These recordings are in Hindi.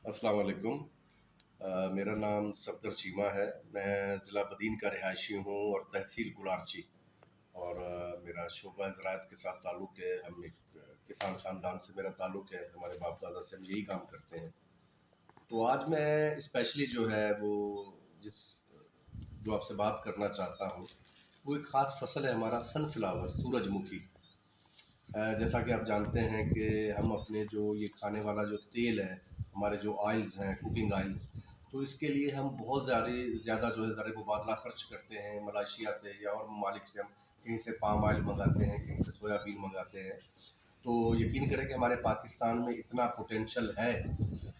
अस्सलाम वालेकुम। मेरा नाम सफदर चीमा है। मैं ज़िला बदीन का रिहायशी हूँ और तहसील कुलारची। और मेरा शोबा ज़राअत के साथ ताल्लुक़ है। हम एक किसान ख़ानदान से मेरा ताल्लुक़ है। हमारे बाप दादा से हम यही काम करते हैं। तो आज मैं स्पेशली जो है वो जिस जो आपसे बात करना चाहता हूँ, वो एक ख़ास फ़सल है हमारा सनफ्लावर, सूरजमुखी। जैसा कि आप जानते हैं कि हम अपने जो ये खाने वाला जो तेल है, हमारे जो ऑयल्स हैं, कुकिंग ऑयल्स, तो इसके लिए हम बहुत ज़्यादा जो है ज़र मुबादला ख़र्च करते हैं मलेशिया से या और ममालिक से। हम कहीं से पाम ऑयल मंगाते हैं, कहीं से सोयाबीन मंगाते हैं। तो यकीन करें कि हमारे पाकिस्तान में इतना पोटेंशल है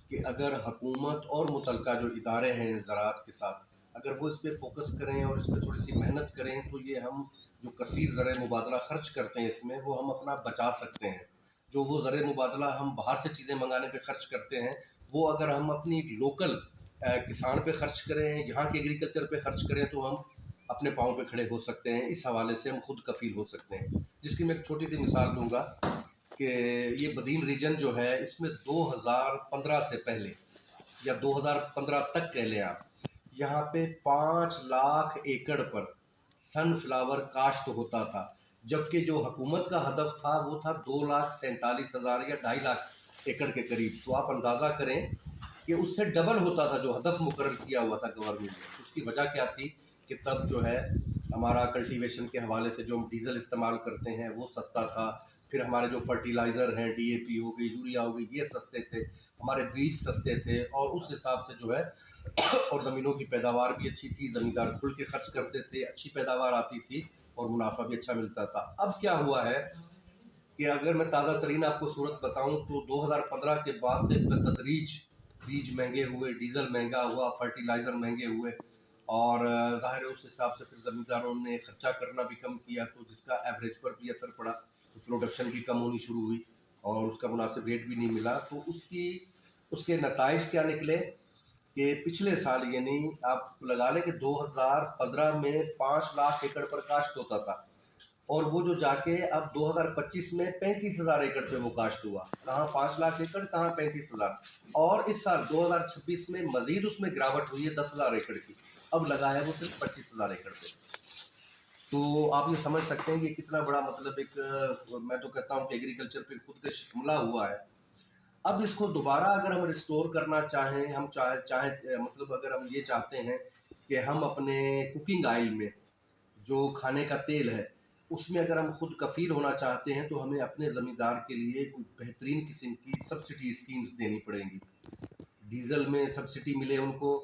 कि अगर हुकूमत और मुतलका जो इदारे हैं ज़राअत के साथ, अगर वो इस पे फ़ोकस करें और इस पे थोड़ी-सी मेहनत करें, तो ये हम जो कसीर ज़र मुबादला ख़र्च करते हैं इसमें, वो हम अपना बचा सकते हैं। जो वो ज़र मुबादला हम बाहर से चीज़ें मंगाने पे ख़र्च करते हैं, वो अगर हम अपनी लोकल किसान पे ख़र्च करें, यहाँ के एग्रीकल्चर पे ख़र्च करें, तो हम अपने पाँव पे खड़े हो सकते हैं। इस हवाले से हम खुद कफ़ील हो सकते हैं। जिसकी मैं एक छोटी-सी मिसाल दूँगा कि ये बदीन रीजन जो है, इसमें 2015 से पहले या 2015 तक कह लें आप, यहाँ पे 5 लाख एकड़ पर सनफ्लावर काश्त होता था। जबकि जो हुकूमत का हदफ था वो था 2,47,000 या 2.5 लाख एकड़ के करीब। तो आप अंदाज़ा करें कि उससे डबल होता था जो हदफ मुकर्रर किया हुआ था गवर्नमेंट ने। उसकी वजह क्या थी कि तब जो है हमारा कल्टीवेशन के हवाले से जो हम डीज़ल इस्तेमाल करते हैं वो सस्ता था। फिर हमारे जो फर्टिलाइज़र हैं, डीएपी हो गई, यूरिया हो गई, ये सस्ते थे। हमारे बीज सस्ते थे और उस हिसाब से जो है और ज़मीनों की पैदावार भी अच्छी थी। ज़मींदार खुल के खर्च करते थे, अच्छी पैदावार आती थी और मुनाफा भी अच्छा मिलता था। अब क्या हुआ है कि अगर मैं ताज़ा तरीन आपको सूरत बताऊं, तो 2015 के बाद से बतदरीज बीज महंगे हुए, डीजल महंगा हुआ, फर्टिलाइज़र महंगे हुए और ज़ाहिर है उस हिसाब से फिर ज़मींदारों ने खर्चा करना भी कम किया, तो जिसका एवरेज पर भी असर पड़ा। तो प्रोडक्शन भी कम होनी शुरू हुई और उसका मुनासिब रेट भी नहीं मिला। तो उसके नताइज क्या निकले कि पिछले साल यानी आप लगा लें कि 2015 में 5 लाख एकड़ पर काश्त होता था और वो जो जाके अब 2025 में 35,000 एकड़ पे वो काश्त हुआ। कहाँ 5 लाख एकड़, कहाँ 35,000। और इस साल 2026 में मजीद उसमें गिरावट हुई है 10,000 एकड़ की। अब लगा है वो सिर्फ 25,000 एकड़ पे। तो आप ये समझ सकते हैं कि कितना बड़ा मतलब एक मैं तो कहता हूँ कि एग्रीकल्चर पे खुद का हमला हुआ है। अब इसको दोबारा अगर हम रिस्टोर करना चाहें, हम चाहे मतलब अगर हम ये चाहते हैं कि हम अपने कुकिंग ऑयल में जो खाने का तेल है, उसमें अगर हम खुद कफ़ील होना चाहते हैं, तो हमें अपने ज़मींदार के लिए कोई बेहतरीन किस्म की सब्सिडी स्कीम्स देनी पड़ेंगी। डीज़ल में सब्सिडी मिले उनको,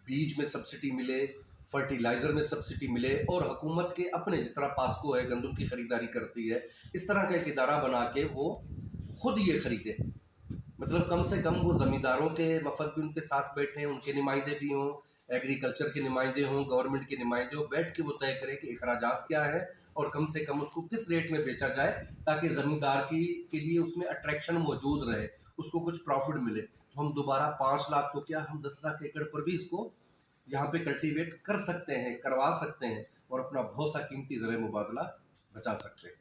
बीज में सब्सिडी मिले, फर्टिलाइज़र में सब्सिडी मिले और हुकूमत के अपने जिस तरह पास्को है, गंदम की ख़रीदारी करती है, इस तरह का एक इदारा बना के वो खुद ये ख़रीदे। मतलब कम से कम वो ज़मींदारों के वफ़द भी उनके साथ बैठें, उनके नुमाइंदे भी हों, एग्रीकल्चर के नुमाइंदे हों, गवर्नमेंट के नुमाइंदे हों, बैठ के वो तय करें कि अखराजात क्या है और कम से कम उसको किस रेट में बेचा जाए, ताकि ज़मींदार की के लिए उसमें अट्रैक्शन मौजूद रहे, उसको कुछ प्रॉफिट मिले। तो हम दोबारा 5 लाख तो क्या, हम 10 लाख एकड़ पर भी इसको यहाँ पे कल्टीवेट कर सकते हैं, करवा सकते हैं और अपना बहुत सा कीमती ज़र मुबादला बचा सकते हैं।